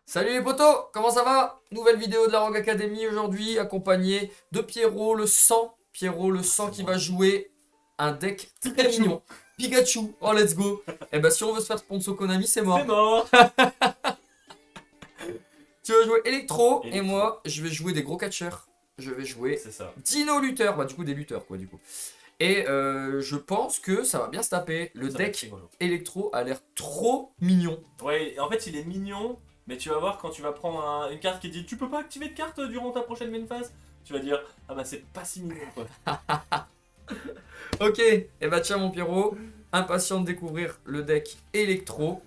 Salut les potos, comment ça va? Nouvelle vidéo de la Rogue Academy aujourd'hui, accompagné de Pierrot le sang. Pierrot le sang qui va jouer un deck très Pikachu. mignon. Pikachu, oh let's go. Et bah si on veut se faire sponsor Konami, c'est mort. C'est mort. Tu vas jouer Electro et Electro. moi je vais jouer des gros catcheurs. Je vais jouer C'est ça. Dino Luther, bah du coup des lutteurs quoi du coup. Et je pense que ça va bien se taper. Le Ça va être deck rigolo. Electro a l'air trop mignon. Ouais, en fait, il est mignon, mais tu vas voir quand tu vas prendre une carte qui dit tu peux pas activer de carte durant ta prochaine main phase, tu vas dire ah bah c'est pas si mignon quoi. Ok, et bah tiens mon Pierrot, impatient de découvrir le deck Electro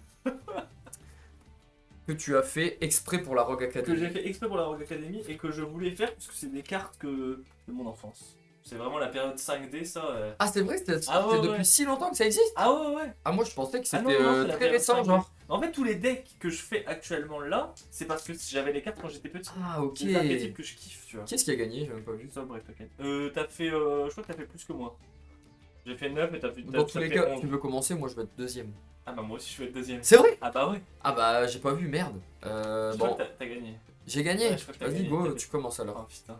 que tu as fait exprès pour la Rogue Que Academy. j'ai fait exprès pour la Rogue Academy et que je voulais faire puisque c'est des cartes de mon enfance. C'est vraiment la période 5D ça. Ah c'est vrai, c'est Ah ouais, depuis ouais. si longtemps que ça existe? Ah ouais ouais. Ah moi je pensais que Ah c'était non, non, c'est la très période récent 5D. genre. En fait tous les decks que je fais actuellement là, c'est parce que j'avais les cartes quand j'étais petit. Ah ok. C'est des archétypes que je kiffe, tu vois. Qui est-ce qui a gagné? J'ai même pas vu. Ça, bref, t'inquiète. T'as fait. Je crois que t'as fait plus que moi. J'ai fait 9 et t'as fait. Dans tous t'as les fait cas, 11. tu veux commencer, moi je vais être deuxième. Ah bah moi aussi je vais être deuxième. C'est vrai? Ah bah ouais. Ah bah j'ai pas vu, merde. Je Bon, crois que t'as gagné. j'ai gagné. Ouais, je crois que t'as Vas-y gagné. go, T'as fait- tu commences alors. Oh putain.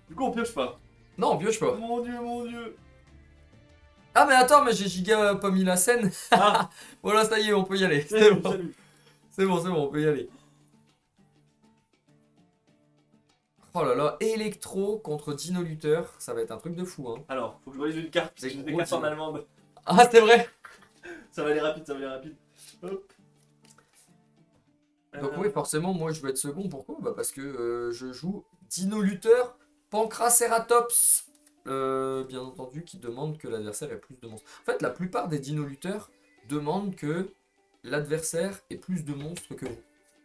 Du coup on pioche pas. Non, pioche pas. Mon dieu, mon dieu. Ah mais attends, mais j'ai giga pas mis la scène. Ah, Voilà, ça y est, on peut y aller. C'est salut, bon, salut. c'est bon, c'est bon, on peut y aller. Oh là là, Electro contre Dino Luther, ça va être un truc de fou hein. Alors, faut que je relise une carte parce Des que j'ai des gros cartes en dinos. allemande. Ah c'est vrai. Ça va aller rapide, ça va aller rapide. Hop. Donc Euh, oui, forcément, moi je vais être second. Pourquoi? Bah parce que je joue Dino Luther Pancraceratops. Bien entendu, qui demande que l'adversaire ait plus de monstres. En fait, la plupart des Dino Luther demandent que l'adversaire ait plus de monstres que vous.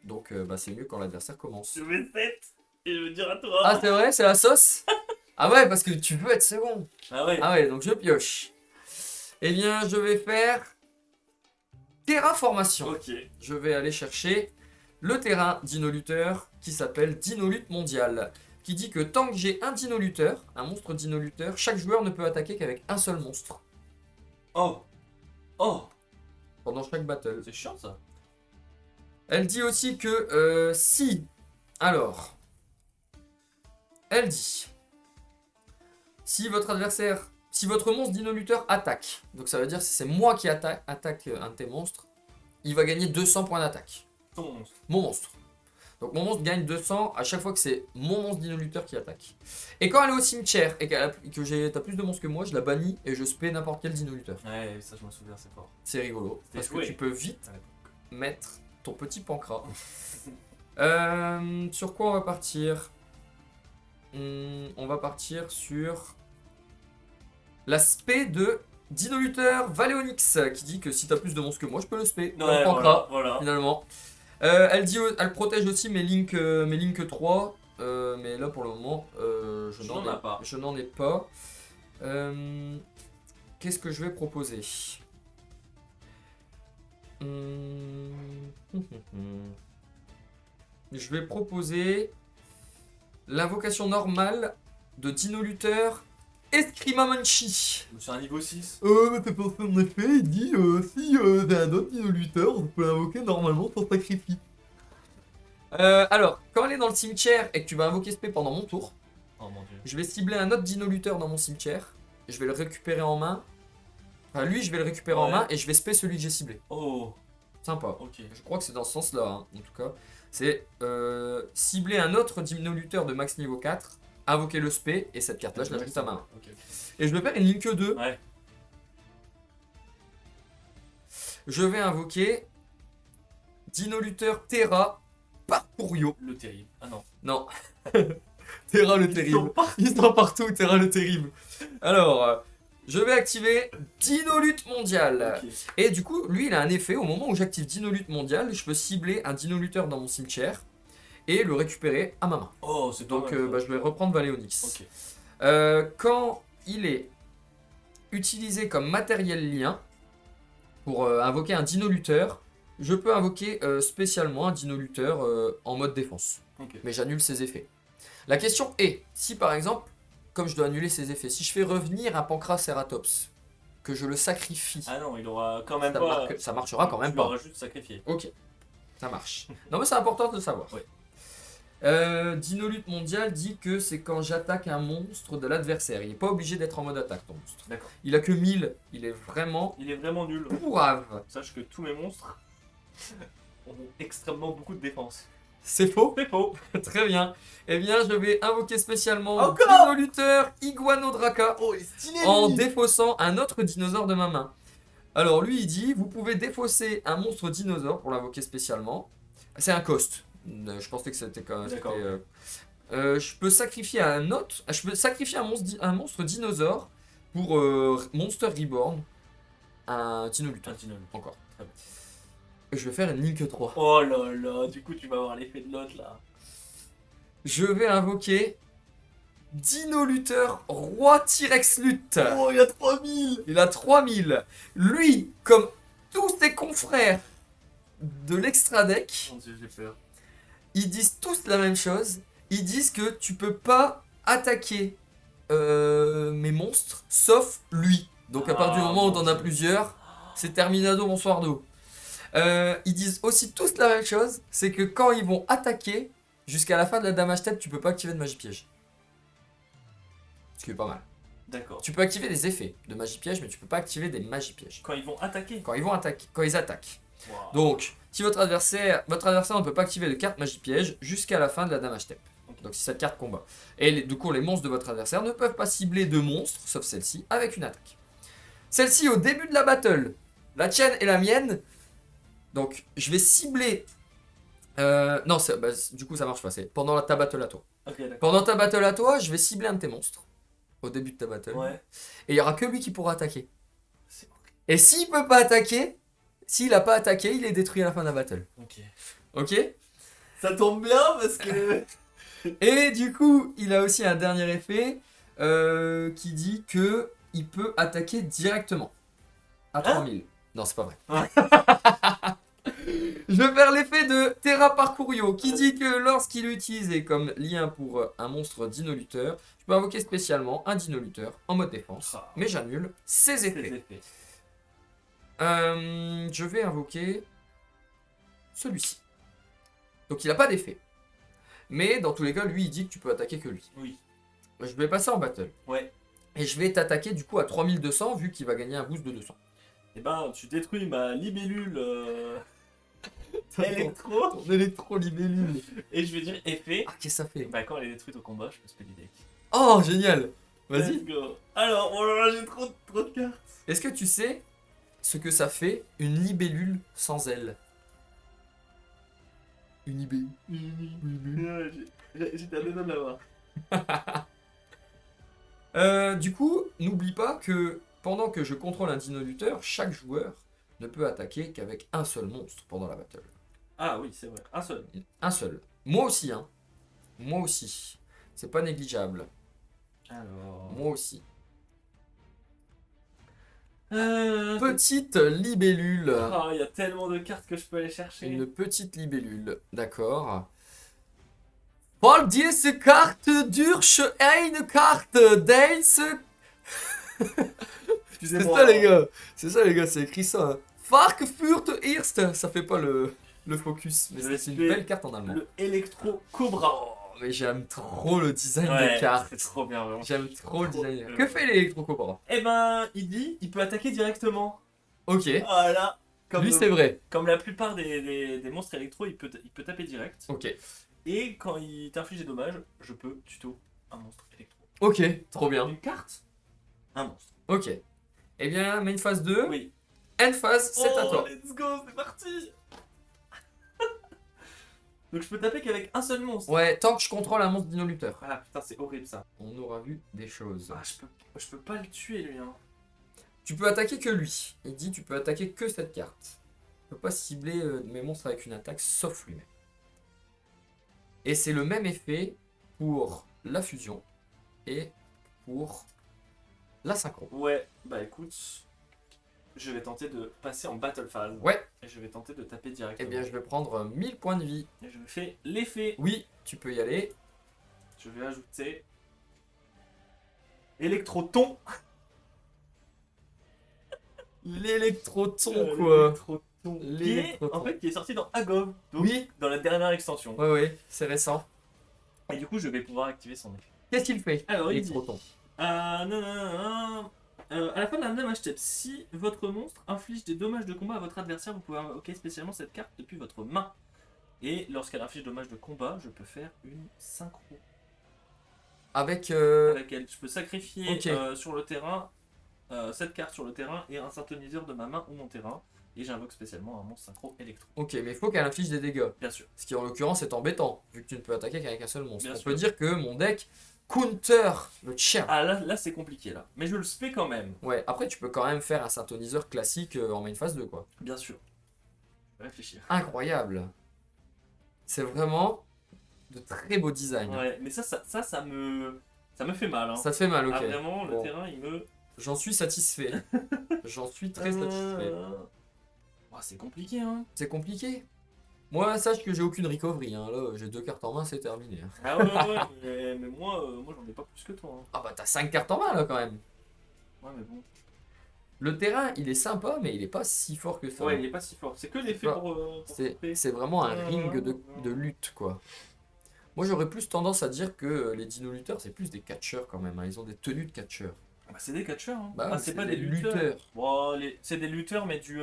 Donc bah, c'est mieux quand l'adversaire commence. Je vais 7 et je veux dire à toi. Ah c'est vrai, c'est la sauce? Ah ouais, parce que tu veux être second. Ah ouais. Ah ouais, donc je pioche. Eh bien, je vais faire Terraformation. Ok. Je vais aller chercher le terrain Dino Luther qui s'appelle Dino Lutte Mondial, qui dit que tant que j'ai un Dino Luther, un monstre Dino Luther, chaque joueur ne peut attaquer qu'avec un seul monstre Oh. Oh. pendant chaque battle. C'est chiant ça. Elle dit aussi que si... Alors... Elle dit... Si votre adversaire... Si votre monstre Dino Luther attaque, donc ça veut dire si c'est moi qui attaque un de tes monstres, il va gagner 200 points d'attaque. Ton monstre. Mon monstre. Donc mon monstre gagne 200 à chaque fois que c'est mon monstre Dino Luther qui attaque. Et quand elle est au cimetière et que t'as plus de monstres que moi, je la bannis et je spé n'importe quel Dino Luther. Ouais, ça je m'en souviens, c'est fort. C'est rigolo. C'était Parce que joué. tu peux vite À l'époque. mettre ton petit pancras. Sur quoi on va partir? On va partir sur l'aspect de Dino Luther Valéonix qui dit que si t'as plus de monstres que moi, je peux le spé. Comme Ouais, pancras, voilà. finalement. Elle protège aussi mes Link 3, mais là pour le moment, Je n'en ai pas. je n'en ai pas. Qu'est-ce que je vais proposer? Je vais proposer l'invocation normale de Dino Luther Escrimamanchi. C'est un niveau 6. Mais c'est parce qu'en effet, il dit si c'est un autre Dino Luther, on peut l'invoquer normalement sans sacrifice. Alors, quand elle est dans le cimetière et que tu vas invoquer ce P pendant mon tour, Oh mon dieu. je vais cibler un autre Dino Luther dans mon cimetière, je vais le récupérer en main. Enfin, lui, je vais le récupérer en Ouais. main et je vais spé celui que j'ai ciblé. Oh, Sympa. ok. Je crois que c'est dans ce sens-là, hein, en tout cas. C'est cibler un autre Dino Luther de max niveau 4, invoquer le spé, et cette carte-là, je la jette à ma main. Ok. Et je vais faire une Link 2. Ouais. Je vais invoquer Dino Luther Terra Parcourio. Le terrible. Ah non. Non. Terra le Ils sont terrible. partout. Ils sont partout, Terra le terrible. Alors, je vais activer Dino Lutte Mondial. Ok. Et du coup, lui, il a un effet. Au moment où j'active Dino Lutte Mondial, je peux cibler un Dino Luther dans mon cimetière et le récupérer à ma main. Oh, c'est Donc, pas mal, ça. je vais reprendre Valéonix. Ok. Quand il est utilisé comme matériel lien pour invoquer un Dino Luther, je peux invoquer spécialement un Dino Luther en mode défense. Ok. Mais j'annule ses effets. La question est, si par exemple, comme je dois annuler ses effets, si je fais revenir un Pancraceratops, que je le sacrifie, Ah non, il aura quand même ça, pas. ça marchera quand même Tu pas. l'auras juste sacrifié. Ok. Ça marche. Non mais c'est important de le savoir. Oui. Dinolute mondial dit que c'est quand j'attaque un monstre de l'adversaire. Il n'est pas obligé d'être en mode attaque ton monstre. D'accord. Il a que 1000, il est vraiment Il est vraiment nul. pourrave. Sache que tous mes monstres ont extrêmement beaucoup de défense. C'est faux. C'est faux. Très bien. Eh bien je vais invoquer spécialement mon Encore dinoluteur Iguanodraka Oh, il est stylé en lui. défaussant un autre dinosaure de ma main. Alors lui il dit, vous pouvez défausser un monstre dinosaure pour l'invoquer spécialement. C'est un cost. Je pensais que c'était quand même. D'accord. Je peux sacrifier je peux sacrifier un monstre dinosaure pour Monster Reborn, un dinoluteur. Un Dinolute. Encore. Très bien. Et je vais faire une Link 3. Oh là là, du coup tu vas avoir l'effet de l'autre là. Je vais invoquer Dinoluteur Roi T-Rex Lutte. Oh, il y a 3000. Il a 3000. Lui, comme tous ses confrères de l'extra deck, Mon dieu, j'ai peur. ils disent tous la même chose. Ils disent que tu peux pas attaquer mes monstres sauf lui. Donc à partir du moment où mon t'en as Dieu. plusieurs, c'est terminado bonsoir d'eau. Ils disent aussi tous la même chose, c'est que quand ils vont attaquer, jusqu'à la fin de la damage step, tu peux pas activer de magie piège. Ce qui est pas mal. D'accord. Tu peux activer des effets de magie piège, mais tu peux pas activer des magies pièges. Quand ils vont attaquer. Quand ils vont attaquer, quand ils attaquent. Wow. Donc, si votre adversaire ne peut pas activer de carte magie piège jusqu'à la fin de la damage step. Ok. Donc, c'est cette carte combat. Et du coup, les monstres de votre adversaire ne peuvent pas cibler de monstres, sauf celle-ci, avec une attaque. Celle-ci, au début de la battle, la tienne et la mienne. Donc, je vais cibler. Non, du coup, ça marche pas. C'est pendant ta battle à toi. Ok, d'accord. Pendant ta battle à toi, je vais cibler un de tes monstres. Au début de ta battle. Ouais. Et il y aura que lui qui pourra attaquer. C'est horrible. Et s'il peut pas attaquer, s'il a pas attaqué, il est détruit à la fin de la battle. Ok. Ok? Ça tombe bien parce que. Et du coup, il a aussi un dernier effet qui dit que il peut attaquer directement à 3000. Non, c'est pas vrai. Ouais. Je vais faire l'effet de Terra Parcourio qui dit que lorsqu'il est utilisé comme lien pour un monstre dinoluteur, je peux invoquer spécialement un dinoluteur en mode défense, Ah. mais j'annule ses C'est effets. les effets. Je vais invoquer celui-ci. Donc il n'a pas d'effet. Mais dans tous les cas, lui il dit que tu peux attaquer que lui. Oui. Je vais passer en battle. Ouais. Et je vais t'attaquer du coup à 3200 vu qu'il va gagner un boost de 200. Et ben, tu détruis ma libellule électro. Ton électro-libellule. Et je vais dire effet. Ah, qu'est-ce que ça fait? Bah, quand elle est détruite au combat, je peux spell deck. Oh, génial! Vas-y. Let's go. Alors, oh là là, j'ai trop de cartes. Est-ce que tu sais ce que ça fait une libellule sans aile? Une libellule. J'étais à deux doigts de l'avoir. Du coup, n'oublie pas que pendant que je contrôle un dinoluteur, chaque joueur ne peut attaquer qu'avec un seul monstre pendant la battle. Ah oui, c'est vrai. Un seul. Un seul. Moi aussi, hein. Moi aussi. C'est pas négligeable. Alors. Moi aussi. Petit. Petite libellule. Ah, il y a tellement de cartes que je peux aller chercher. Une petite libellule. D'accord. Paul diese Karte durch eine Karte deins. C'est Excusez-moi. ça, les gars. C'est ça, les gars. C'est écrit ça. Fark führt erst. Ça fait pas le focus. Mais Je c'est une vais belle carte en allemand. Le Electro Cobra. Oh, mais j'aime trop le design Ouais, des cartes. c'est trop bien, vraiment. J'aime trop le Trop design. bien. Que fait l'électro-cobra? Eh ben, il peut attaquer directement. Ok. Voilà. Comme, Lui, c'est vrai. comme la plupart des monstres électro, il peut taper direct. Ok. Et quand il t'inflige des dommages, je peux tuto un monstre électro. Ok. Trop bien. Une carte, un monstre. Ok. Eh bien, main phase 2. Oui. End phase, c'est à toi. Let's go, c'est parti. Donc je peux taper qu'avec un seul monstre. Ouais, tant que je contrôle un monstre dinoluteur. Ah putain, c'est horrible ça. On aura vu des choses. Ah, je peux pas le tuer lui. Hein. Tu peux attaquer que lui. Il dit tu peux attaquer que cette carte. Tu peux pas cibler mes monstres avec une attaque sauf lui-même. Et c'est le même effet pour la fusion et pour la synchro. Ouais, bah écoute, je vais tenter de passer en battle phase. Ouais, Et je vais tenter de taper eh directement. bien je vais prendre 1000 points de vie. Et je fais l'effet. Oui, tu peux y aller. Je vais ajouter électroton. L'électroton quoi. Électroton. qui est, L'électroton. en fait, qui est sorti dans Agov, donc Oui, dans la dernière extension. ouais, c'est récent. Et du coup, je vais pouvoir activer son effet. Qu'est-ce qu'il fait, Alors, il dit l'électroton? non, non, non, non. À la fin de la damage step, si votre monstre inflige des dommages de combat à votre adversaire, vous pouvez invoquer spécialement cette carte depuis votre main. Et lorsqu'elle inflige dommages de combat, je peux faire une synchro Avec... avec elle. Je peux sacrifier Ok. sur le terrain cette carte sur le terrain et un synthoniseur de ma main ou mon terrain. Et j'invoque spécialement un monstre synchro électro. Ok, mais il faut qu'elle inflige des dégâts. Bien sûr. Ce qui en l'occurrence est embêtant, vu que tu ne peux attaquer qu'avec un seul monstre. Bien On sûr. peut dire que mon deck counter le chien. Ah là c'est compliqué là. Mais je le spé quand même. Ouais, après tu peux quand même faire un synthoniseur classique en main phase 2 quoi. Bien sûr. Je vais réfléchir. Incroyable. C'est vraiment de très beaux designs. Ouais, mais ça me fait mal. Hein. Ça te fait mal, ok. Ah vraiment, le Bon. terrain il me... J'en suis satisfait. J'en suis très satisfait. Oh, c'est compliqué hein. C'est compliqué. Moi, sache que j'ai aucune recovery. Hein. Là, j'ai 2 cartes en main, c'est terminé. Ah ouais, mais moi j'en ai pas plus que toi. Hein. Ah bah t'as 5 cartes en main là quand même. Ouais, mais bon. Le terrain, il est sympa, mais il est pas si fort que ça. Ouais, il est pas si fort. C'est que l'effet Bah, pour C'est couper. c'est vraiment un ring de lutte, quoi. Moi, j'aurais plus tendance à dire que les dino-lutteurs, c'est plus des catcheurs quand même. Hein. Ils ont des tenues de catcheurs. Bah, c'est des catcheurs. Hein. Bah, Ah, c'est pas des lutteurs. Bon, c'est des lutteurs, mais du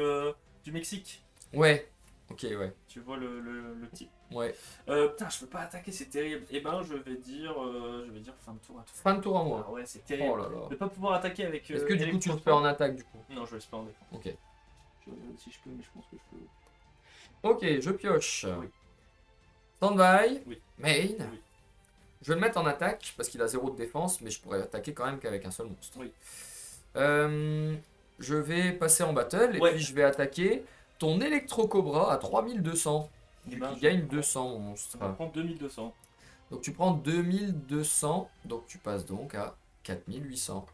Mexique. Ouais. Ok, ouais. Tu vois le type. Ouais. Putain, je peux pas attaquer, c'est terrible. Eh ben, je vais dire fin de tour à toi. Fin de tour à moi. Ah ouais, c'est terrible. Oh là là. De pas pouvoir attaquer avec. Est-ce que du coup, tu le Electroton. fais en attaque, du coup? Non, je vais le faire en défense. Ok. Si je peux, mais je pense que je peux. Ok, je pioche. Oui. Stand-by. Oui. Main. Oui. Je vais le mettre en attaque parce qu'il a 0 de défense, mais je pourrais attaquer quand même qu'avec un seul monstre. Oui. Je vais passer en battle et Ouais. puis je vais attaquer ton Electro-Cobra à 3200. Eh Vu ben, qu'il je gagne prends- 200 mon monstre. On va prendre 2200. Donc tu prends 2200, donc tu passes donc à 4800.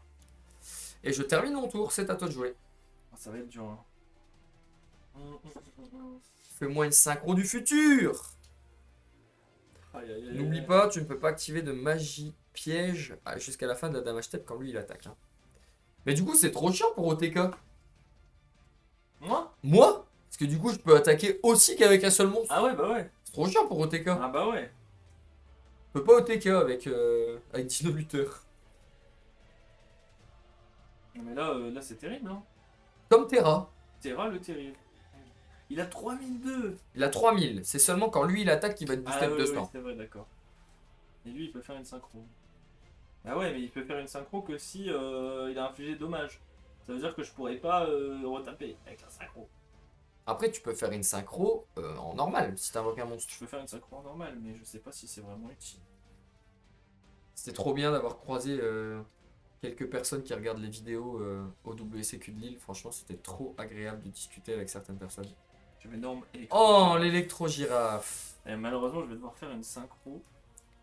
Et je termine mon tour, c'est à toi de jouer. Ah, ça va être dur. Hein. Fais-moi une synchro du futur. Aïe, aïe, aïe, N'oublie aïe. pas, tu ne peux pas activer de magie piège jusqu'à la fin de la damage step quand lui il attaque. Hein. Mais du coup c'est trop chiant pour OTK. Moi Moi? Parce que du coup je peux attaquer aussi qu'avec un seul monstre. Ah ouais, bah ouais. C'est trop chiant pour OTK. Ah bah ouais. Je peux pas OTK avec Dino Luther. Non, mais là c'est terrible. Hein. Comme Terra. Terra le terrible. Il a 3002. Il a 3000. C'est seulement quand lui il attaque qu'il va être boosté Ah de ouais, 200. oui, c'est vrai, d'accord. Et lui, il peut faire une synchro. Ah ouais, mais il peut faire une synchro que si il a infligé dommage. Ça veut dire que je pourrais pas retaper avec la synchro. Après, tu peux faire une synchro en normal si t'invoques un monstre. Je peux faire une synchro normale, mais je sais pas si c'est vraiment utile. C'était trop bien d'avoir croisé quelques personnes qui regardent les vidéos au WCQ de Lille. Franchement, c'était trop agréable de discuter avec certaines personnes. Je vais norme électro. Oh, l'électro-girafe. Et malheureusement, je vais devoir faire une synchro.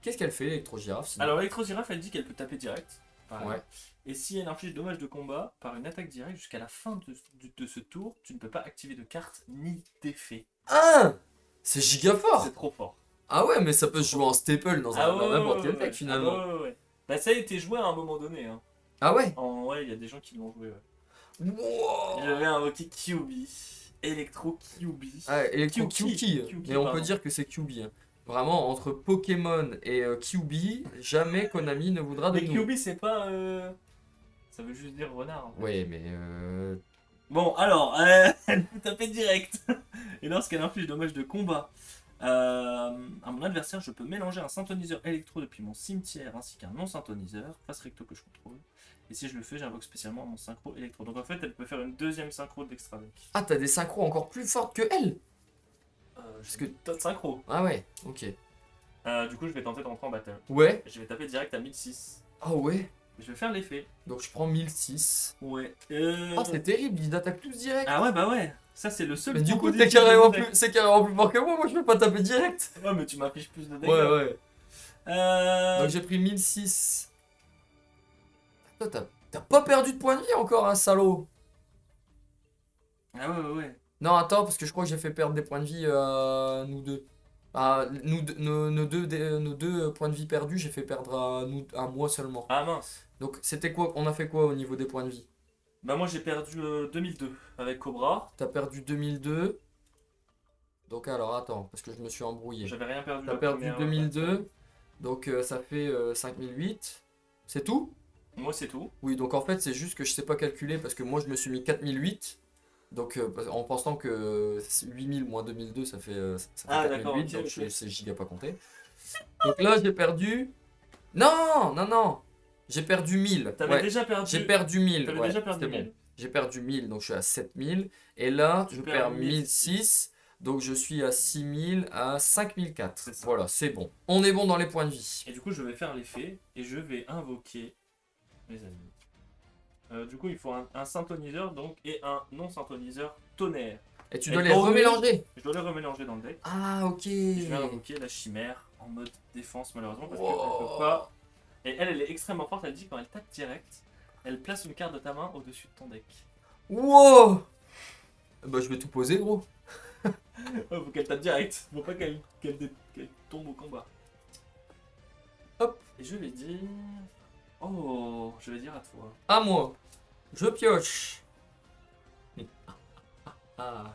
Qu'est-ce qu'elle fait, l'électro-girafe sinon? Alors, l'électro-girafe, elle dit qu'elle peut taper direct. pareil. Ouais. Et si elle inflige dommage de combat par une attaque directe jusqu'à la fin de ce tour, tu ne peux pas activer de carte ni d'effet. Ah, c'est giga fort. C'est trop fort. Ah ouais, mais ça peut se jouer en staple dans n'importe quel deck ouais. finalement. Ah ouais, ouais. Bah, ça a été joué à un moment donné. Hein. Ah ouais. Ouais, il y a des gens qui l'ont joué. Ouais. Wow. J'avais invoqué Kyubi. Electro Kyubi. Ah, Electro Kyuki. Kyuki. Kyuki, Mais on pardon. peut dire que c'est Kyubi. Hein. Vraiment, entre Pokémon et Kyubi, jamais Konami ne voudra de Mais nous. Kyubi, c'est pas. Ça veut juste dire renard. En fait. Ouais, mais Bon, alors, elle peut taper direct. Et lorsqu'elle inflige dommage de combat à mon adversaire, je peux mélanger un synthoniseur électro depuis mon cimetière ainsi qu'un non-synthoniseur, face recto que je contrôle. Et si je le fais, j'invoque spécialement mon synchro électro. Donc en fait, elle peut faire une deuxième synchro de l'extra deck. ah, t'as des synchros encore plus fortes que elle. Parce que tas de synchro. Ah ouais, ok. Du coup, je vais tenter de rentrer en battle. Ouais. Je vais taper direct à 1006. Ah ouais. Je vais faire l'effet. Donc je prends 1006. Ouais. Ah, c'est terrible, ils attaquent tous direct. Ah ouais, bah ouais. Ça, c'est le seul. Mais du coup, positif c'est carrément, de mon deck. c'est carrément plus fort que moi. Moi, je peux pas taper direct. Ouais, mais tu m'affiches plus de dégâts. Ouais, ouais. Euh... Donc j'ai pris 1006. Toi, t'as pas perdu de points de vie encore, hein, salaud. Ah ouais, ouais, ouais. Non, attends, parce que je crois que j'ai fait perdre des points de vie à nous deux. Ah, nos deux points de vie perdus, j'ai fait perdre à moi seulement. Ah mince. Donc c'était quoi? On a fait quoi au niveau des points de vie? Bah moi j'ai perdu 2002 avec Cobra. T'as perdu 2002. Donc alors attends, parce que je me suis embrouillé. J'avais rien perdu T'as la perdu première bataille. 2002, donc ça fait 5008. C'est tout? Moi c'est tout. Oui, donc en fait c'est juste que je sais pas calculer parce que moi je me suis mis 4008. Donc en pensant que 8000 moins 2002 ça fait Ah d'accord, 4008, ok, donc ok. c'est giga pas compté. Donc là j'ai perdu... Non, non, non. J'ai perdu 1000. T'avais Ouais, déjà j'ai perdu. perdu 1000. T'avais Ouais, déjà perdu c'est bon. 1000. J'ai perdu 1000, donc je suis à 7000. Et là, Tu je perds perds 1006. 1006. Donc je suis à 6000, à 5004. C'est ça. Voilà, c'est bon. On est bon dans les points de vie. Et du coup je vais faire l'effet et je vais invoquer mes amis. Du coup il faut un synthoniseur donc et un non synthoniseur tonnerre. Et tu Et dois les pour lui, remélanger. je dois les remélanger dans le deck. Ah, ok. Et je vais invoquer la chimère en mode défense malheureusement parce qu'elle peut Wow. pas. Et elle est extrêmement forte, elle dit quand elle tape direct, elle place une carte de ta main au-dessus de ton deck. Wow. Bah, je vais tout poser, gros. Ouais, faut qu'elle tape direct, faut pas qu'elle tombe au combat. Hop. Et je vais dire. Oh, je vais dire à toi. À moi. Je pioche. Ah.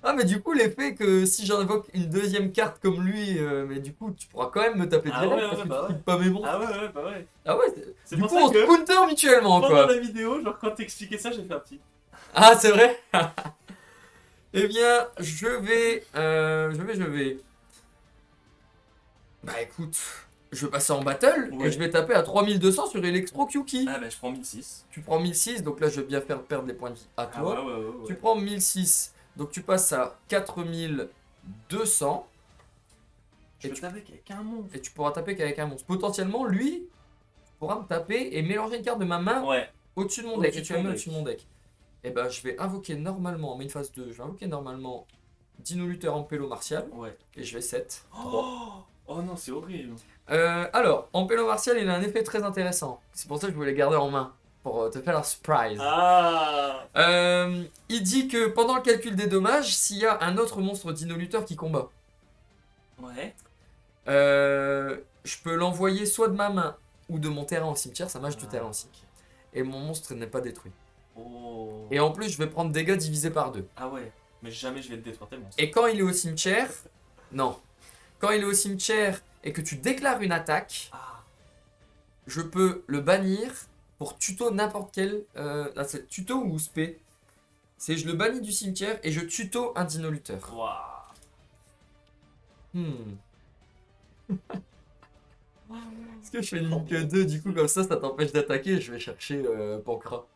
Ah, mais du coup, l'effet que si j'invoque une deuxième carte comme lui, mais du coup, tu pourras quand même me taper Ah direct ouais, parce ouais, que bah tu ouais. quittes pas mes monstres. Ah ouais, bah ouais. Ah ouais, C'est du pour coup, ça on se que counter mutuellement, pendant quoi. la vidéo, genre quand t'expliquais ça, j'ai fait un petit. Ah, c'est vrai? Eh bien, je vais. Bah écoute, je vais passer en battle Ouais. et je vais taper à 3200 sur Electro Kyuki. Ah bah je prends 1006. Tu prends 1006, donc là je vais bien faire perdre les points de vie à Ah toi. ouais, ouais, ouais. Tu Ouais. prends 1006, donc tu passes à 4200 Je et peux tu, taper avec un monstre. et tu pourras taper qu'avec un monstre. Potentiellement, lui pourra me taper et mélanger une carte de ma main Ouais. au-dessus de mon deck. Au-dessus Et de tu la ton mets deck. au-dessus de mon deck. Et ben je vais invoquer normalement, en main phase 2, je vais invoquer normalement Dino Luther Ampelo Martial Ouais. et je vais 7. 3. Oh, oh non, c'est horrible. Alors, Ampelo Martial, il a un effet très intéressant. C'est pour ça que je voulais le garder en main, pour te faire la surprise. Ah. Il dit que pendant le calcul des dommages, s'il y a un autre monstre Dino Luther qui combat, Ouais. je peux l'envoyer soit de ma main ou de mon terrain au cimetière, ça mâche du Ah, terrain aussi. ok. Et mon monstre n'est pas détruit. Oh. Et en plus, je vais prendre dégâts divisés par 2. Ah ouais. Mais jamais je vais le détruire tellement. Et quand il est au cimetière, non. Quand il est au cimetière et que tu déclares une attaque, Ah. je peux le bannir pour tuto n'importe quel. C'est tuto ou spé. C'est je le bannis du cimetière et je tuto un Dino Luther. Waouh. Hmm. Est-ce que je fais Link 2 du coup comme ça t'empêche d'attaquer et je vais chercher Pancra.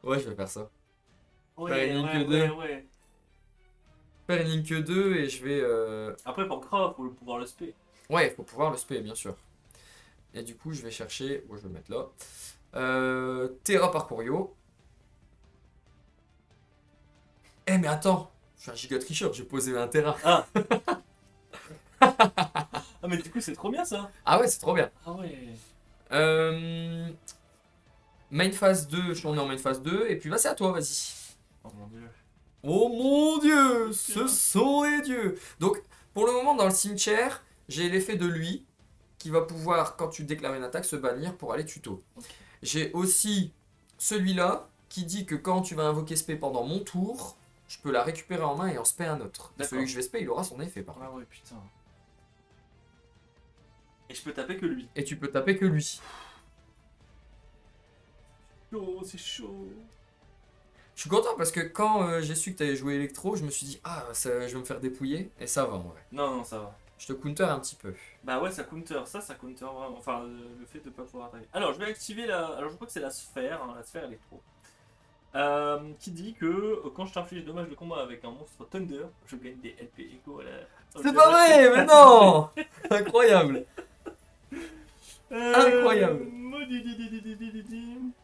Ouais, je vais faire ça. Ouais, Link ouais, 2. ouais. Faire une Link 2 et je vais. Après, Pancra, faut pouvoir le spé. Ouais, il faut pouvoir le spé bien sûr. Et du coup, je vais chercher. Bon, je vais le mettre là. Terra Parcourio. Eh, mais attends! Je suis un giga tricheur, j'ai posé un Terra. Ah. Ah, mais du coup, c'est trop bien ça. Ah ouais, c'est trop bien. Ah ouais. Main phase 2, je tourne en main phase 2, et puis là c'est à toi, vas-y. Oh mon dieu. Oh mon dieu, ce sont les dieux. Donc, pour le moment, dans le cimetière, j'ai l'effet de lui, qui va pouvoir, quand tu déclares une attaque, se bannir pour aller tuto. Ok. J'ai aussi celui-là, qui dit que quand tu vas invoquer spé pendant mon tour, je peux la récupérer en main et en spé un autre. Et D'accord. celui que je vais spé, il aura son effet par contre. Ah ouais, putain. Et je peux taper que lui. Et tu peux taper que lui. Oh, c'est chaud. Je suis content parce que quand j'ai su que tu avais joué électro, je me suis dit, ah, je vais me faire dépouiller. Et ça va en vrai. Non, non, ça va. Je te counter un petit peu. Bah ouais, ça counter. Ça counter vraiment. Enfin, le fait de pas pouvoir attaquer. Alors, je vais activer la. Alors, je crois que c'est la sphère, hein, la sphère électro. Qui dit que quand je t'inflige dommage de combat avec un monstre Thunder, je gagne des LP égaux à la. C'est pas vrai, mais non! Incroyable! Incroyable.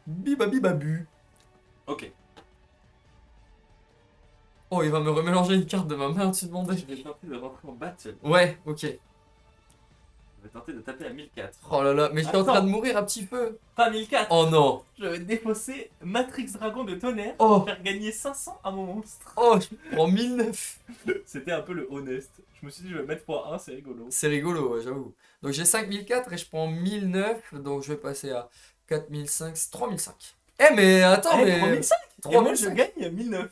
Bibabibabu. Ok. Oh, il va me remélanger une carte de ma main au-dessus de mon Je deck. vais tenter de rentrer en battle. Ouais, ok. Je vais tenter de taper à 1004. Oh là là, mais j'étais en train Attends. de mourir à petit feu. Pas 1004. Oh non. Je vais défausser Matrix Dragon de tonnerre Oh. pour faire gagner 500 à mon monstre. Oh, je prends 1009. C'était un peu le honest. Je me suis dit, je vais mettre x1, c'est rigolo. C'est rigolo, ouais, j'avoue. Donc j'ai 5004 et je prends 1009, donc je vais passer à 4005, 3005. Eh mais attends, Eh, mais... 3005. Et moi, je 3005. gagne 1009.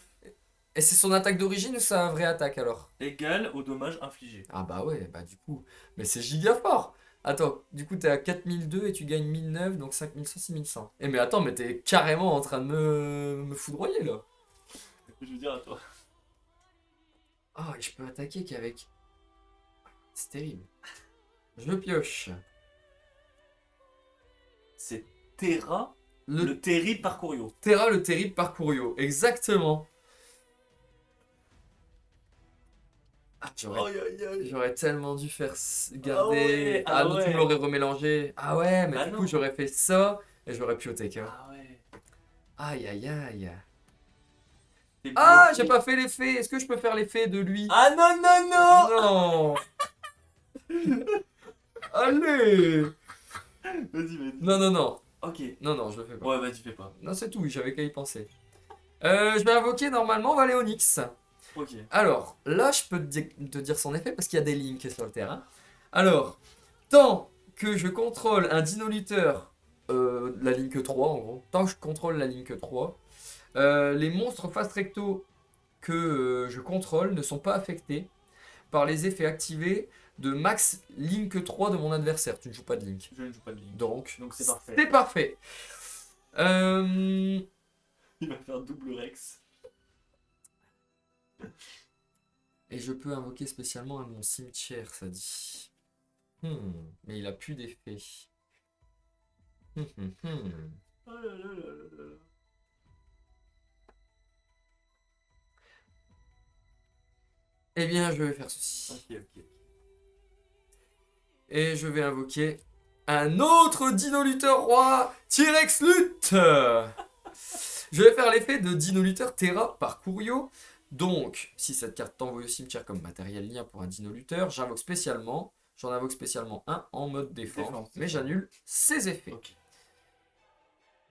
Et c'est son attaque d'origine ou c'est un vrai attaque alors? Égal au dommage infligé. Ah bah ouais, bah du coup... Mais c'est giga fort. Attends, du coup t'es à 4002 et tu gagnes 1009, donc 5100, 6100. Eh mais attends, mais t'es carrément en train de me foudroyer là. Je veux dire à toi. Ah, et je peux attaquer qu'avec... C'est terrible. Je pioche. C'est Terra, Le le Terry Parcourio. Terra, le terrible Parcourio. Exactement. Ah, j'aurais tellement dû faire garder. ouais, Ah, ah non, tu me ouais. l'aurais remélangé. Ah ouais, mais Bah du non. coup, j'aurais fait ça et j'aurais pu au taker. Ah ouais. Aïe, aïe, aïe. T'es Ah, bloqué. j'ai pas fait l'effet. Est-ce que je peux faire l'effet de lui? Ah non, non, non. Non. Allez. Vas-y, vas-y. Non, non, non. Ok. Non, non, je le fais pas. Ouais, vas-y, fais pas. Non, c'est tout, j'avais qu'à y penser. Je vais invoquer normalement Valéonix. Ok. Alors, là, je peux te dire son effet parce qu'il y a des links sur le terrain. Alors, tant que je contrôle un dino-lutteur, la link 3 en gros, tant que je contrôle la link 3, les monstres face recto que je contrôle ne sont pas affectés par les effets activés de max link 3 de mon adversaire. Tu ne joues pas de link. Je ne joue pas de ligne. Donc, c'est parfait. c'est parfait. Euh, Il va faire double Rex. Et je peux invoquer spécialement un de mon cimetière, ça dit. Mais il a plus d'effet. Hum, hum, hum. Oh là là là là là. Eh bien, je vais faire ceci. Ok, ok. Et je vais invoquer un autre Dino-Lutteur roi, T-Rex Lutte. Je vais faire l'effet de Dino-Lutteur Terra par Curio. Donc, si cette carte t'envoie au cimetière comme matériel lien pour un Dino-Lutteur, j'en invoque spécialement un en mode défense, mais j'annule ses effets. Ok.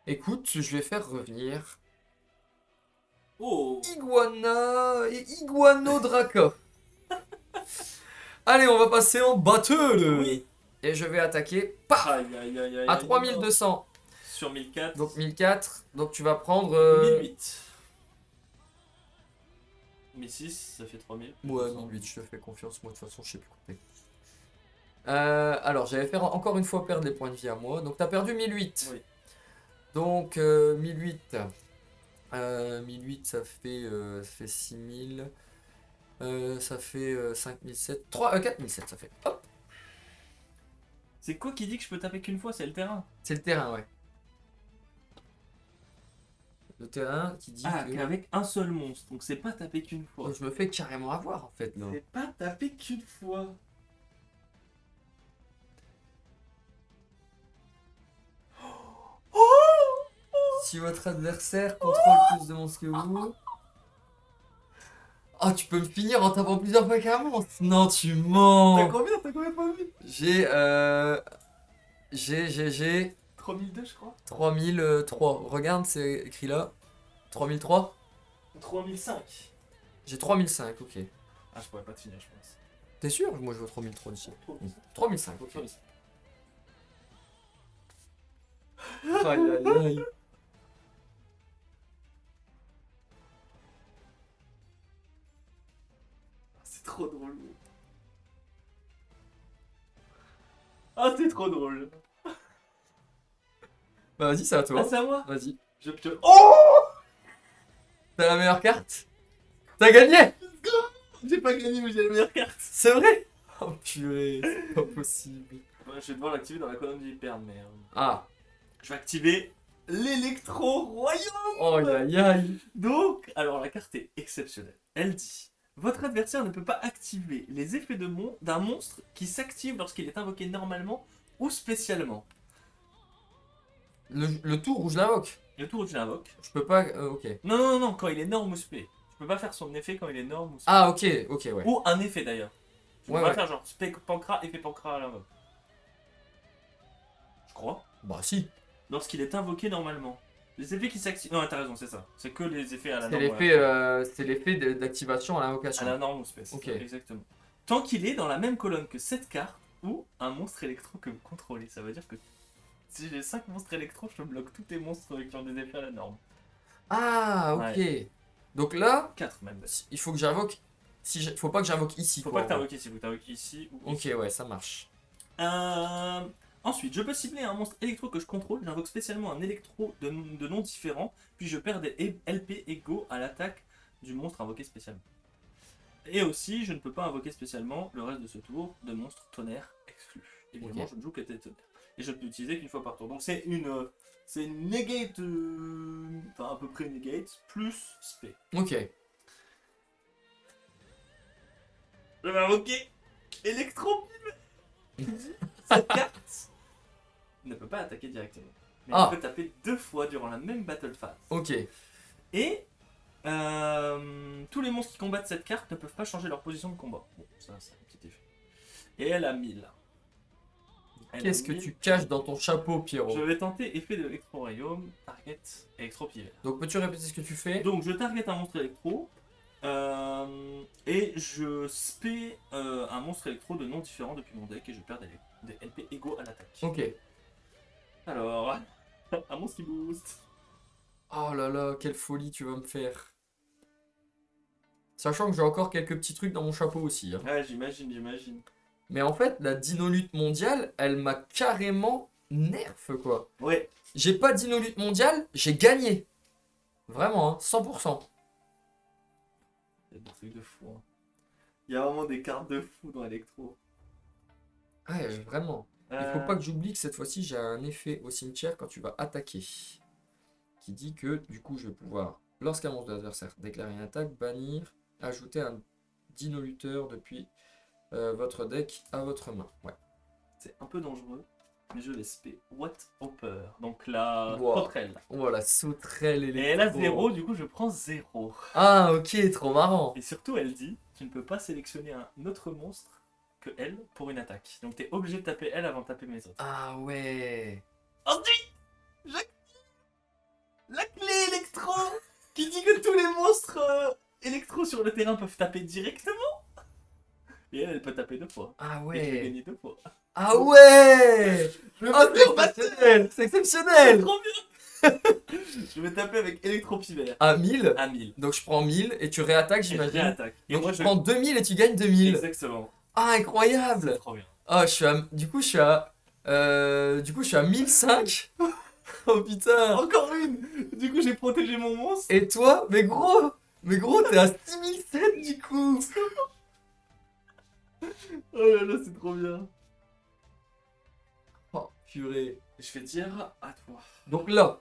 Écoute, je vais faire revenir Oh. Iguana et Iguanodraca. Allez, on va passer en battle. Oui. Et je vais attaquer Aïe, aïe, aïe, aïe. à aïe, 3200. Sur 1004. Donc 1004. Donc tu vas prendre... 1008. 1006, ça fait 3000. Ouais, 1008, je te fais confiance. Moi, de toute façon, je sais plus compter. Alors, j'allais faire encore une fois perdre les points de vie à moi. Donc, t'as perdu 1008. Oui. Donc, 1008. 1008, ça fait 6000. Ça fait 5007. 4007, ça fait. Hop, C'est quoi qui dit que je peux taper qu'une fois? C'est le terrain. c'est le terrain, ouais. Le terrain qui dit Ah, que... qu'avec un seul monstre. Donc c'est pas taper qu'une fois. Oh, je me fais carrément avoir, en fait, là. C'est pas taper qu'une fois. Si votre adversaire contrôle plus de monstres que vous... Oh, tu peux me finir en tapant plusieurs fois qu'un monstre. Non, tu mens. T'as combien de points de vie? J'ai 3002, je crois. 3003. Regarde, c'est écrit là. 3003. 3005. J'ai 3005, ok. Ah, je pourrais pas te finir, je pense. T'es sûr? Moi, je veux 3003 d'ici. 3005, ok. Aïe, aïe, aïe. C'est trop drôle. Ah, c'est trop drôle. Bah, vas-y, c'est à Ah, toi. c'est à moi. Vas-y. Je Oh, T'as la meilleure carte? T'as gagné? j'ai pas gagné, mais j'ai la meilleure carte. C'est vrai? Oh purée, c'est pas possible. Ouais, je vais devoir l'activer dans la colonne du hyper, mais... Ah. Je vais activer l'électro royaume. Oh, aïe, aïe. Donc, alors la carte est exceptionnelle. Elle dit: votre adversaire ne peut pas activer les effets d'un monstre qui s'active lorsqu'il est invoqué normalement ou spécialement. Le tour où je l'invoque. Le tour où tu l'invoques. Je peux pas... ok. Non, non, non, non, quand il est norme ou spé. Tu peux pas faire son effet quand il est norme ou spé. Ah, ok, ok, ouais. Ou un effet d'ailleurs. Tu peux Ouais, pas ouais. faire genre spé pancra, effet pancra à l'invoque. Je crois. Bah, si. Lorsqu'il est invoqué normalement. Les effets qui s'activent. Non, t'as raison, c'est ça. C'est que les effets à la C'est norme. l'effet d'activation à l'invocation. À la norme ou spé. Ok. Exactement. Tant qu'il est dans la même colonne que cette carte ou un monstre électro que vous contrôlez. Ça veut dire que Si j'ai 5 monstres électro, je te bloque tous tes monstres qui ont des effets à la norme. Ah, ok. Donc là, 4 même. il faut que j'invoque. Faut pas que j'invoque ici. Faut quoi, pas que en gros. t'invoques ici, faut que t'invoques ici ou Ok, ici. ouais, ça marche. Ensuite, je peux cibler un monstre électro que je contrôle, j'invoque spécialement un électro de nom différent, puis je perds des LP égaux à l'attaque du monstre invoqué spécialement. Et aussi, je ne peux pas invoquer spécialement le reste de ce tour de monstre tonnerre exclu. Évidemment, Ok. je ne joue que des tonnerres. Et je ne peux l'utiliser qu'une fois par tour. Donc c'est une negate, enfin à peu près negate, plus spé. Ok. Je vais invoquer électro. Cette carte ne peut pas attaquer directement. Mais Ah. elle peut taper 2 fois durant la même battle phase. Ok. Et tous les monstres qui combattent cette carte ne peuvent pas changer leur position de combat. Bon, ça c'est un petit effet. Et elle a 1000. Elle a Qu'est-ce que 1000. tu caches dans ton chapeau, Pierrot? Je vais tenter effet de l'électro-royaume, target électro-pivert. Donc, peux-tu répéter ce que tu fais? Donc je target un monstre électro et je spé un monstre électro de nom différent depuis mon deck et je perds des LP égaux à l'attaque. Ok. Alors, un monstre qui booste. Oh là là, quelle folie tu vas me faire. Sachant que j'ai encore quelques petits trucs dans mon chapeau aussi. Hein. Ouais, j'imagine. Mais en fait, la Dinolute mondiale, elle m'a carrément nerf, quoi. Ouais. J'ai pas Dinolute mondiale, j'ai gagné. Vraiment, hein, 100%. Il y a des trucs de fou. Hein. Il y a vraiment des cartes de fou dans Electro. Ouais, vraiment. Il faut pas que j'oublie que cette fois-ci, j'ai un effet au cimetière quand tu vas attaquer. Qui dit que, du coup, je vais pouvoir, lorsqu'un monstre de l'adversaire déclare une attaque, bannir, ajouter un Dinoluteur depuis votre deck à votre main. Ouais. C'est un peu dangereux, mais je vais spé What Hopper. Donc la Wow. sauterelle. Oh, la sauterelle Et électro. elle a 0, du coup je prends 0. Ah, ok, trop marrant. Et surtout, elle dit tu ne peux pas sélectionner un autre monstre que elle pour une attaque. Donc t'es obligé de taper elle avant de taper mes autres. Ah ouais. Ensuite, j'active la clé électro qui dit que tous les monstres électro sur le terrain peuvent taper directement. Et elle peut taper 2 fois. Ah Et je vais ouais. gagner 2 fois. Ah ouais. Je vais Oh, taper c'est au battle. exceptionnel. C'est C'est exceptionnel. trop bien. Je vais taper avec électro-pivert À 1000. à 1000. Donc je prends 1000 et tu réattaques, Et je j'imagine. réattaque. Et Donc moi je je prends 2000 et tu gagnes 2000. Exactement. Ah, C'est incroyable. trop bien. Ah, du coup, je suis à 1005. Oh putain. Encore une. Du coup j'ai protégé mon monstre. Et toi, mais gros, t'es à 6007 du coup. Oh là là, c'est trop bien. Oh, purée. Je vais dire à toi. Donc là,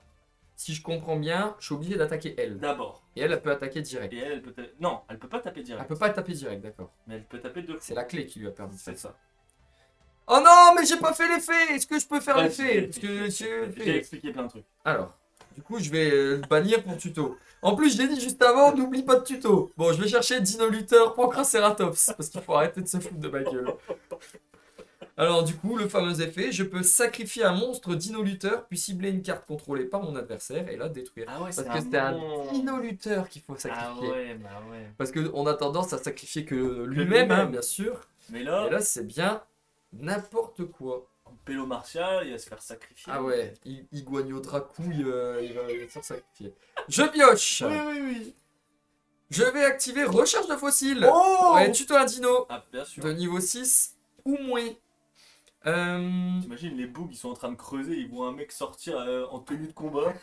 si je comprends bien, je suis obligé d'attaquer elle. D'abord. Et elle peut attaquer direct. Et elle peut taper... Non, elle peut pas taper Elle direct. peut pas taper direct, d'accord. Mais elle peut taper 2 fois. C'est la clé qui lui a permis de faire C'est ça. ça. Oh non, mais j'ai pas fait l'effet. Est-ce que je peux faire Ouais, l'effet? Parce que j'ai expliqué plein de trucs. Alors, du coup, je vais le bannir pour tuto. En plus, je l'ai dit juste avant, n'oublie pas de tuto. Bon, je vais chercher Dinoluteur Pancraceratops, parce qu'il faut arrêter de se foutre de ma gueule. Alors, du coup, le fameux effet, je peux sacrifier un monstre Dinoluteur, puis cibler une carte contrôlée par mon adversaire et la détruire. Ah ouais, Parce que c'est un Dinoluteur qu'il faut Ah sacrifier. ouais, bah ouais. Parce qu'on a tendance à sacrifier que lui-même, hein, lui-même. bien sûr. Mais Et là, là, c'est bien n'importe quoi. Pélo Martial, il va se faire sacrifier. Ah ouais, Iguanio Dracouille, il va se faire sacrifier. Je pioche. Oui. Je vais activer recherche de fossiles. Oh Ouais, tuto un dino Ah, bien sûr. de niveau 6 ou moins. T'imagines les bougs, ils sont en train de creuser, ils voient un mec sortir en tenue de combat.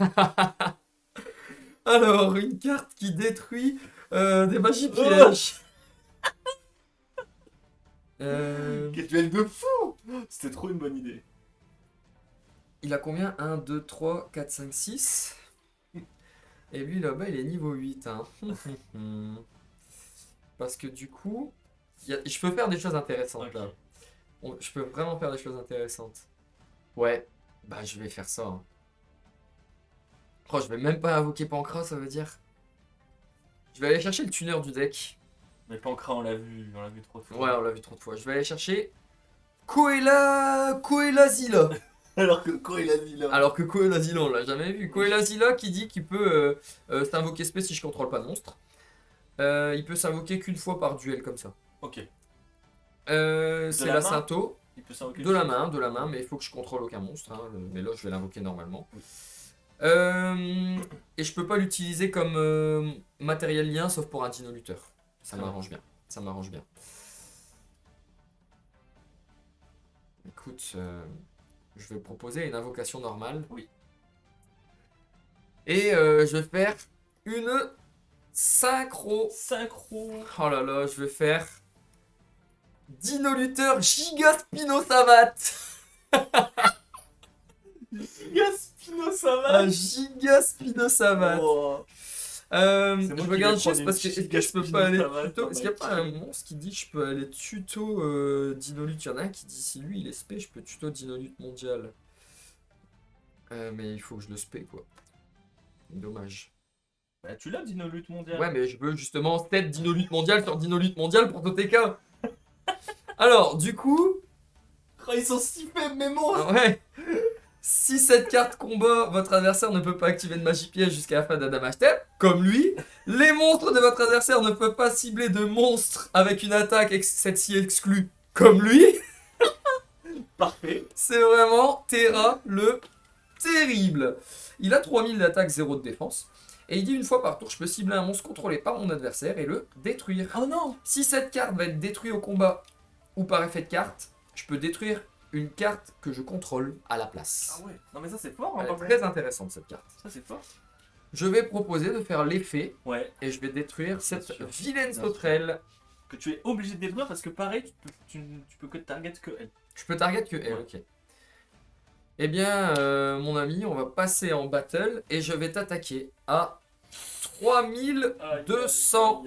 Alors, une carte qui détruit des magies pièges. Quel duel de fou. C'était trop une bonne idée. Il a combien 1, 2, 3, 4, 5, 6. Et lui là-bas, il est niveau 8. Hein. Parce que du coup, je peux faire des choses intéressantes Ok. là. Je peux vraiment faire des choses intéressantes. Ouais, bah je vais faire ça. Hein. Oh, je vais même pas invoquer Pancras, ça veut dire. Je vais aller chercher le tuner du deck. Mais Pancras, on l'a vu trop de fois. Ouais, on l'a vu trop de fois. Je vais aller chercher Koelazila. Alors que quoi il a dit là Alors que Koelazila, on l'a jamais vu. Koelazila qui dit qu'il peut s'invoquer spé si je contrôle pas de monstre. Il peut s'invoquer qu'une fois par duel comme ça. Ok. C'est la la main Syntho. Il peut s'invoquer De la main, mais il faut que je contrôle aucun monstre. Hein, mais là, je vais l'invoquer normalement. Oui. Et je peux pas l'utiliser comme matériel lien, sauf pour un dino lutteur. Ça Ah. m'arrange bien. Ça m'arrange bien. Écoute, je vais proposer une invocation normale. Oui. Et je vais faire une synchro. Synchro. Oh là là, je vais faire Dino Lutteur Giga Spinosavat. Spinosavat. Un Giga Spinosavat. Oh. Je moi qui regarde vais prendre juste parce une que est-ce que Giga je peux pas aller Spinosavat tuto. dans Est-ce ma qu'il n'y a pas un team. monstre qui dit je peux aller tuto Dino Lutte? Il y en a un qui dit si lui il est spé, je peux tuto Dino Lutte mondial. Mais il faut que je le spé quoi. Dommage. Bah, tu l'as, Dino Lutte mondiale. Ouais, mais je veux justement cette Dino Lutte mondiale sur Dino Lutte mondiale pour TOTK. Alors, du coup, Oh, ils sont si faibles, mes monstres. ouais. Si cette carte combat, votre adversaire ne peut pas activer de magie piège jusqu'à la fin d'un damage step, comme lui, les monstres de votre adversaire ne peuvent pas cibler de monstres avec une attaque celle-ci exclue, comme lui. Parfait. C'est vraiment Terra le terrible. Il a 3000 d'attaque, 0 de défense. Et il dit une fois par tour, je peux cibler un monstre contrôlé par mon adversaire et le détruire. Oh non. Si cette carte va être détruite au combat ou par effet de carte, je peux détruire une carte que je contrôle à la place. Ah ouais. Non, mais ça, c'est fort, hein, Elle par est contre. très intéressante cette carte. Ça, c'est fort. Je vais proposer de faire l'effet Ouais. et je vais détruire cette sûr. vilaine Bien sauterelle. Que tu es obligé de détruire parce que pareil, tu peux que target que elle. Je peux target que elle, Ouais. ok. Eh bien, mon ami, on va passer en battle et je vais t'attaquer à 3200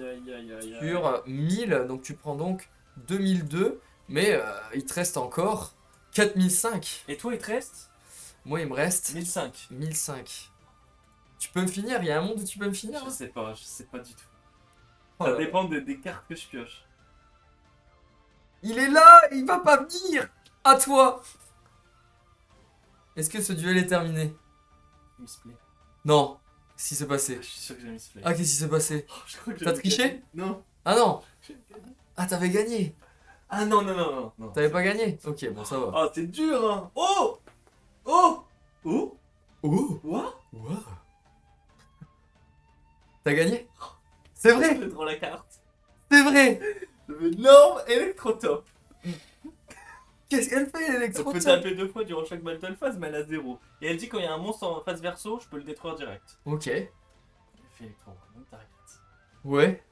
sur 1000. Donc tu prends donc 2002, mais il te reste encore 4005. Et toi, il te reste Moi, il me reste 1005. 1005. Tu peux me finir? Il y a un monde où tu peux me finir? Je Hein sais pas du tout. Oh Ça là là. dépend des cartes que je pioche. Il est là, il va pas venir. À toi. Est-ce que ce duel est terminé? Misplay. Non. Qu'est-ce qui s'est passé? Je suis sûr que j'ai misplay. Ah, qu'est-ce qui s'est passé? Oh, je crois que T'as j'avais triché? gagné. Non. Ah non. J'ai gagné. Ah, t'avais gagné. Ah non, non, non, non. non. T'avais pas gagné? Ok, bon, ça va. Oh, c'est dur, hein. Oh. Oh. Oh. Oh. What? Wow. T'as gagné? C'est vrai. Je prends la carte. C'est vrai. Le norme électrotop. Qu'est-ce qu'elle fait, Elle l'électro? peut taper 2 fois durant chaque battle phase, mais elle a 0. Et elle dit quand il y a un monstre en phase verso, je peux le détruire direct. Ok. Effet électro, donc target. Ouais.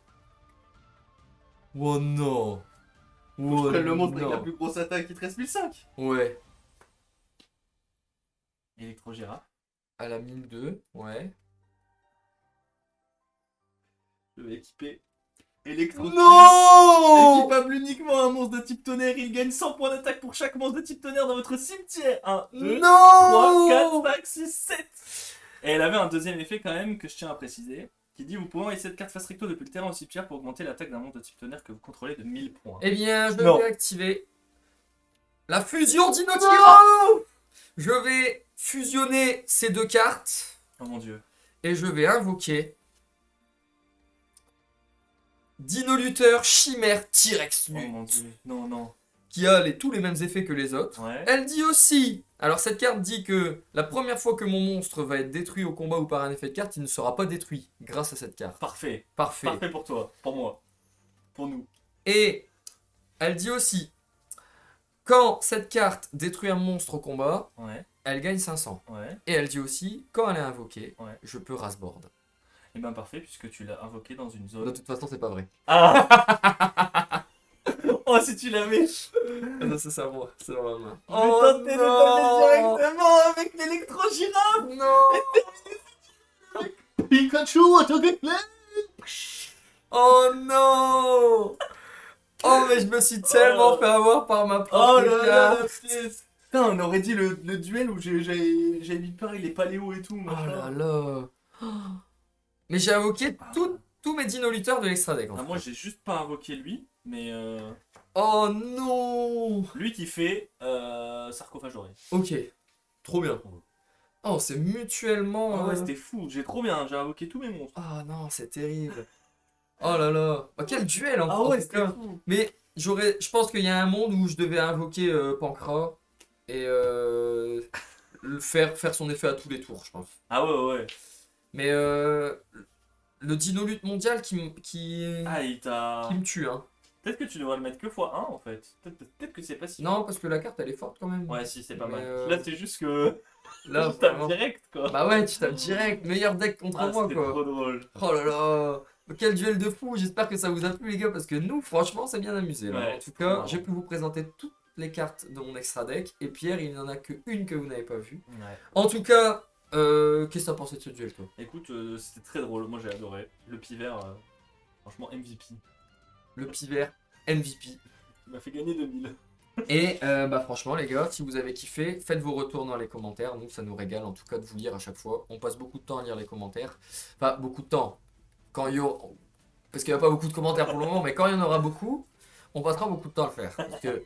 Oh non. Oh Je prends le monstre avec non. la plus grosse attaque, il te reste 1005. Ouais. Électro girafe. À la 1002. Ouais. Je vais équiper Electro. Non. Équipable uniquement un monstre de type tonnerre, il gagne 100 points d'attaque pour chaque monstre de type tonnerre dans votre cimetière. 1, 2, 3, 4, 5, 6, 7. Et elle avait un deuxième effet quand même que je tiens à préciser, qui dit vous pouvez envoyer cette carte face recto depuis le terrain au cimetière pour augmenter l'attaque d'un monstre de type tonnerre que vous contrôlez de 1000 points. Eh bien, je Non. vais activer la fusion Dino Tyran. Je vais fusionner ces deux cartes Oh mon dieu. et je vais invoquer Dino Lutteur Chimère T-Rex Oh mon dieu. Non, non. qui a tous les mêmes effets que les autres. Ouais. Elle dit aussi, alors cette carte dit que la première fois que mon monstre va être détruit au combat ou par un effet de carte, il ne sera pas détruit grâce à cette carte. Parfait. Parfait. Parfait pour toi. Pour moi. Pour nous. Et elle dit aussi, quand cette carte détruit un monstre au combat, Ouais. elle gagne 500. Ouais. Et elle dit aussi, quand elle est invoquée, Ouais. je peux rasboard. Et ben parfait puisque tu l'as invoqué dans une De zone. toute façon, c'est pas vrai. Ah. Oh si tu l'avais. Ah non, c'est ça, moi. C'est dans ma main. Je vais tenter de taper directement avec l'électro-girafe. Non. Pikachu, autoreplay. Oh non. Oh, mais je me suis tellement fait avoir par ma Oh propre là là, carte. la pièce. Putain, on aurait dit le duel où j'ai mis pareil les paléos et tout. Oh machin. là là. Oh. Mais j'ai invoqué tous mes dino-lutteurs de l'extra deck. En Ah, fait. moi j'ai juste pas invoqué lui, mais Oh non. lui qui fait sarcophage doré. Ok. Trop bien. Oh, c'est mutuellement. Ah ouais, c'était fou, j'ai trop bien, j'ai invoqué tous mes monstres. Oh non, c'est terrible. Oh là là. Oh, quel duel en Ah ouais, tout c'était cas. fou. Mais je pense qu'il y a un monde où je devais invoquer Pancra et faire son effet à tous les tours, je pense. Ah ouais. Mais le Dino Lutte mondial Ah, il qui t'a. me tue, hein. Peut-être que tu devrais le mettre que x1 en fait. Peut-être que c'est pas si mal. Non, parce que la carte elle est forte quand même. Ouais, si, c'est pas Mais, mal. Là, c'est juste que. là, Je tape vraiment. direct quoi. Bah ouais, tu tapes direct, meilleur deck contre Ah, moi c'était quoi. trop drôle. Oh là là, quel duel de fou. J'espère que ça vous a plu les gars, parce que nous, franchement, c'est bien amusé là. Ouais, En tout trop cas, marrant. j'ai pu vous présenter toutes les cartes de mon extra deck. Et Pierre, il n'y en a qu'une que vous n'avez pas vue. Ouais. En tout cas, qu'est-ce que t'as pensé de ce duel toi? Écoute, c'était très drôle. Moi, j'ai adoré. Le pivert, franchement, MVP. Le Pivert MVP. Il m'a fait gagner 2000. Et bah franchement les gars, si vous avez kiffé, faites vos retours dans les commentaires. Nous, ça nous régale en tout cas de vous lire à chaque fois. On passe beaucoup de temps à lire les commentaires. Enfin, beaucoup de temps. Quand il y aura... Parce qu'il n'y a pas beaucoup de commentaires pour le moment, mais quand il y en aura beaucoup, on passera beaucoup de temps à le faire. Parce que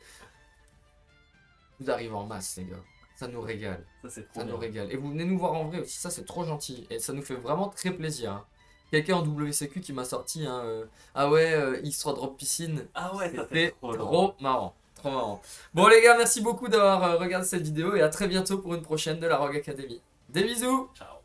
vous arrivez en masse les gars. Ça nous régale. Ça, c'est trop Ça nous bien. régale. Et vous venez nous voir en vrai aussi, ça c'est trop gentil. Et ça nous fait vraiment très plaisir, hein. Quelqu'un en WCQ qui m'a sorti un ah ouais, X3 Drop Piscine. Ah ouais, ça, c'est C'était trop drôle. trop marrant. Trop marrant. Bon les gars, merci beaucoup d'avoir regardé cette vidéo et à très bientôt pour une prochaine de la Rogue Academy. Des bisous! Ciao.